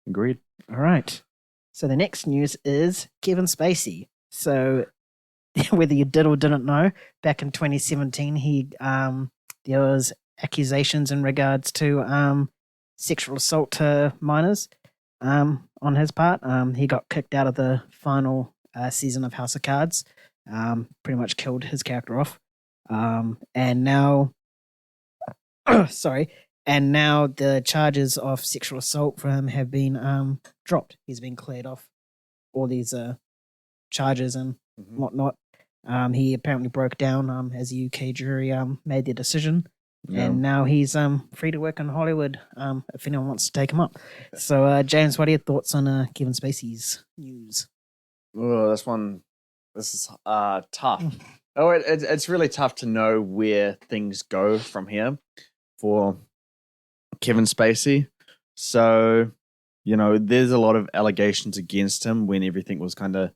Agreed. All right. So the next news is Kevin Spacey. So whether you did or didn't know, back in 2017, there was accusations in regards to sexual assault to minors on his part. He got kicked out of the final season of House of Cards. Pretty much killed his character off. And now, sorry, and now the charges of sexual assault for him have been dropped. He's been cleared off all these charges and whatnot. He apparently broke down as a UK jury made their decision, and now he's free to work in Hollywood if anyone wants to take him up. So, James, what are your thoughts on Kevin Spacey's news? Oh, this is tough. It's really tough to know where things go from here for Kevin Spacey. So, there's a lot of allegations against him when everything was kind of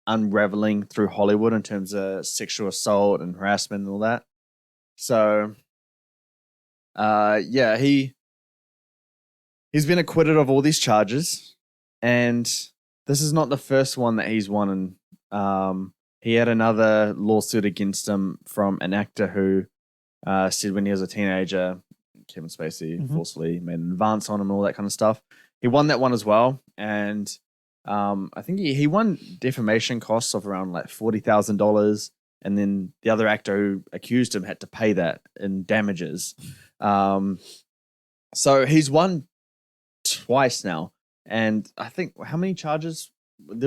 unraveling through Hollywood in terms of sexual assault and harassment and all that. So, he's been acquitted of all these charges, and this is not the first one that he's won. And he had another lawsuit against him from an actor who said when he was a teenager, Kevin Spacey forcefully made an advance on him and all that kind of stuff. He won that one as well, and I think he won defamation costs of around like $40,000, and then the other actor who accused him had to pay that in damages. So he's won twice now, and I think how many charges? I think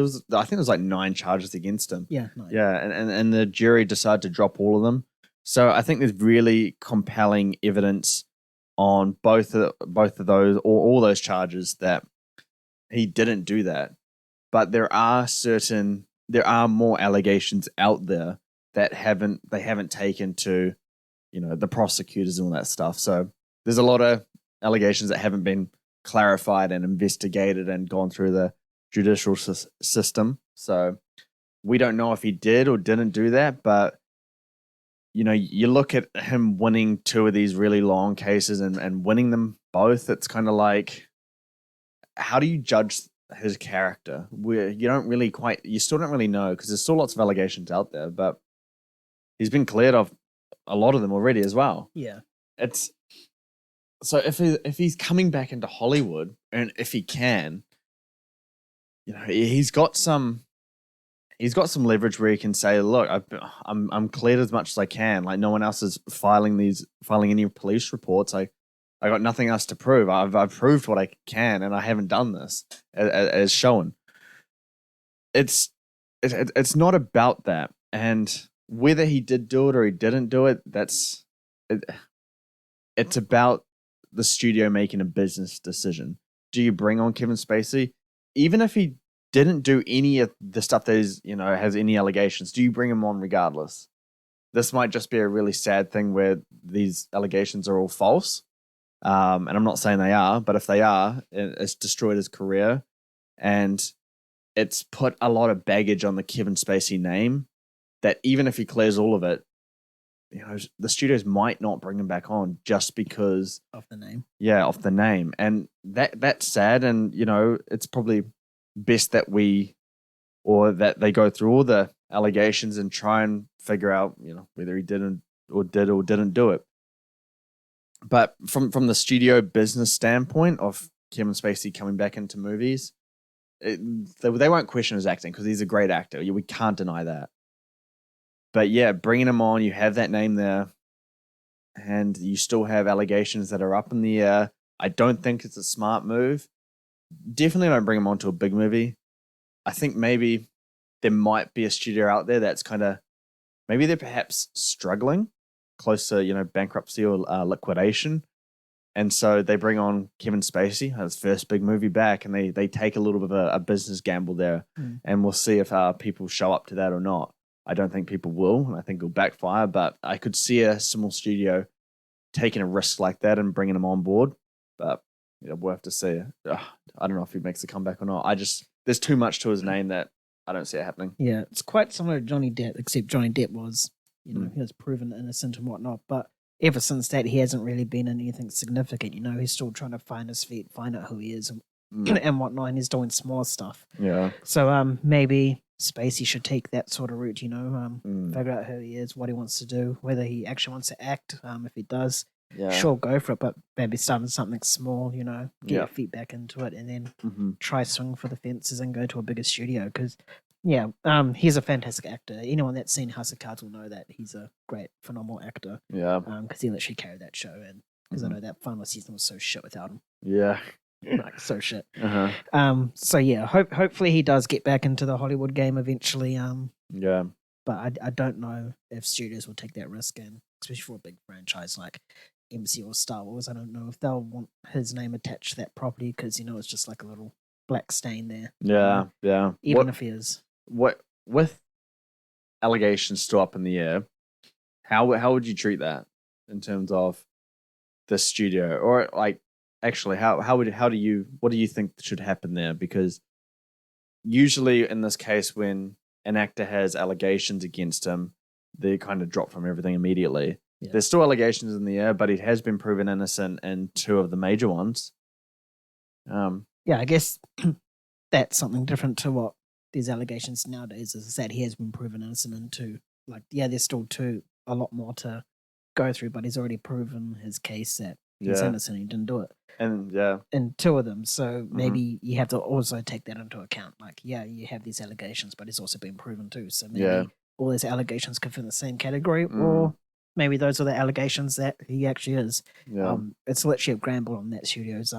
there was like 9 charges against him. Yeah, 9. Yeah, and the jury decided to drop all of them. So I think there's really compelling evidence on both of those, or all those charges, that he didn't do that. But there are more allegations out there that they haven't taken to, the prosecutors and all that stuff. So there's a lot of allegations that haven't been clarified and investigated and gone through the judicial system. So we don't know if he did or didn't do that, but you look at him winning 2 of these really long cases and winning them both. It's kind of like, how do you judge his character? Where you still don't really know, because there's still lots of allegations out there, but he's been cleared of a lot of them already as well. Yeah. It's so if he's coming back into Hollywood, and if he can, he's got some leverage where he can say, look, I'm cleared as much as I can. Like, no one else is filing any police reports. I got nothing else to prove. I've proved what I can, and I haven't done this as shown. It's not about that, and whether he did do it or he didn't do it, it's about the studio making a business decision. Do you bring on Kevin Spacey, even if he didn't do any of the stuff that is, has any allegations? Do you bring him on regardless? This might just be a really sad thing where these allegations are all false. And I'm not saying they are, but if they are, it's destroyed his career, and it's put a lot of baggage on the Kevin Spacey name, that even if he clears all of it, the studios might not bring him back on just because of the name. Yeah, of the name. And that's sad. And, it's probably best that that they go through all the allegations and try and figure out, whether he did or didn't do it. But from the studio business standpoint of Kevin Spacey coming back into movies, they won't question his acting, because he's a great actor. We can't deny that. But yeah, bringing him on, you have that name there, and you still have allegations that are up in the air. I don't think it's a smart move. Definitely don't bring him on to a big movie. I think maybe there might be a studio out there that's maybe they're perhaps struggling, close to, bankruptcy or liquidation. And so they bring on Kevin Spacey, his first big movie back, and they take a little bit of a business gamble there. And we'll see if people show up to that or not. I don't think people will, and I think it'll backfire, but I could see a small studio taking a risk like that and bringing him on board. But we'll have to see. I don't know if he makes a comeback or not. There's too much to his name that I don't see it happening. Yeah, it's quite similar to Johnny Depp, except Johnny Depp was, he was proven innocent and whatnot, but ever since that, he hasn't really been in anything significant. He's still trying to find his feet, find out who he is, and whatnot, and he's doing smaller stuff. Yeah. So maybe Spacey should take that sort of route, Mm. figure out who he is, what he wants to do, whether he actually wants to act. If he does, Yeah. sure, go for it, but maybe start with something small, get Yeah. your feet back into it, and then Mm-hmm. try swing for the fences and go to a bigger studio. Because, he's a fantastic actor. Anyone that's seen House of Cards will know that he's a great, phenomenal actor. Yeah. Because he literally carried that show, and because I know that final season was so shit without him. Yeah. Like, so shit. Uh-huh. So yeah, hopefully he does get back into the Hollywood game eventually. Yeah. But I don't know if studios will take that risk, and especially for a big franchise like MCU or Star Wars, I don't know if they'll want his name attached to that property because it's just like a little black stain there. Yeah. Yeah. Even if he is. What with allegations still up in the air, how would you treat that in terms of the studio, or like actually what do you think should happen there? Because usually in this case, when an actor has allegations against him, they kind of drop from everything immediately. Yeah. There's still allegations in the air, but he has been proven innocent in 2 of the major ones. Yeah, I guess that's something different to what these allegations nowadays is that he has been proven innocent in 2. Like, yeah, there's still a lot more to go through, but he's already proven his case that he's innocent. He didn't do it. And yeah, in 2 of them. So maybe you have to also take that into account. Like, yeah, you have these allegations, but it's also been proven too. So maybe all these allegations could fit in the same category, or maybe those are the allegations that he actually is. Yeah. It's literally a gamble on that studio's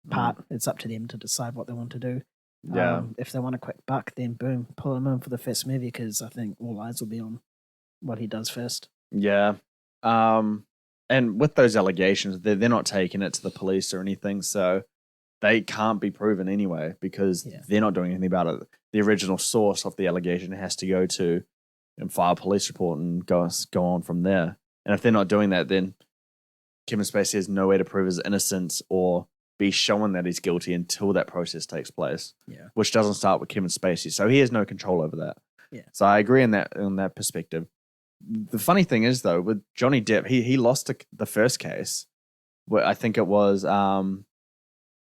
part. It's up to them to decide what they want to do. Yeah. If they want a quick buck, then boom, pull him in for the first movie, because I think all eyes will be on what he does first. Yeah. And with those allegations, they're not taking it to the police or anything, so they can't be proven anyway because they're not doing anything about it. The original source of the allegation has to go to and file a police report and go on from there. And if they're not doing that, then Kevin Spacey has no way to prove his innocence or be shown that he's guilty until that process takes place. Yeah. Which doesn't start with Kevin Spacey, so he has no control over that. Yeah. So I agree in that perspective. The funny thing is, though, with Johnny Depp, he lost the first case. Where I think it was about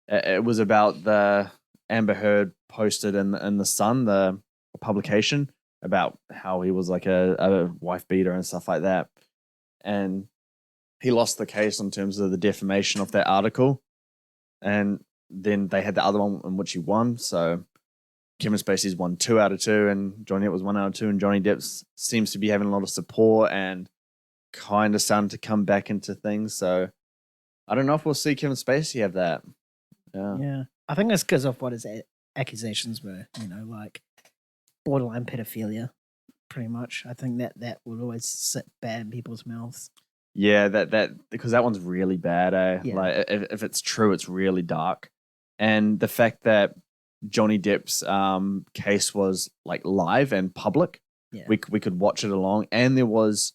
the Amber Heard posted in the Sun, the publication, about how he was like a wife beater and stuff like that, and he lost the case in terms of the defamation of that article, and then they had the other one in which he won. So Kevin Spacey's won 2 out of 2, and Johnny Depp was 1 out of 2, and Johnny Depp seems to be having a lot of support and kind of starting to come back into things. So I don't know if we'll see Kevin Spacey have that. Yeah. I think that's because of what his accusations were, like borderline pedophilia, pretty much. I think that would always sit bad in people's mouths. Yeah, that because that one's really bad, eh? Yeah. Like if it's true, it's really dark. And the fact that Johnny Depp's case was like live and public. Yeah. We could watch it along, and there was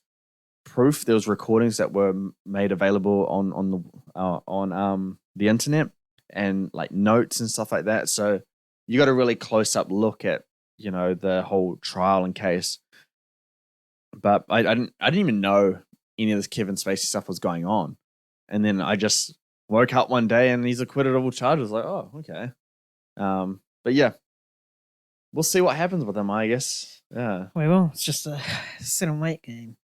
proof. There was recordings that were made available on the internet, and like notes and stuff like that. So you got a really close up look at the whole trial and case. But I didn't even know any of this Kevin Spacey stuff was going on, and then I just woke up one day and he's acquitted of all charges. Like, oh, okay. But yeah, we'll see what happens with him, I guess. Yeah. We will. It's just a sit and wait game.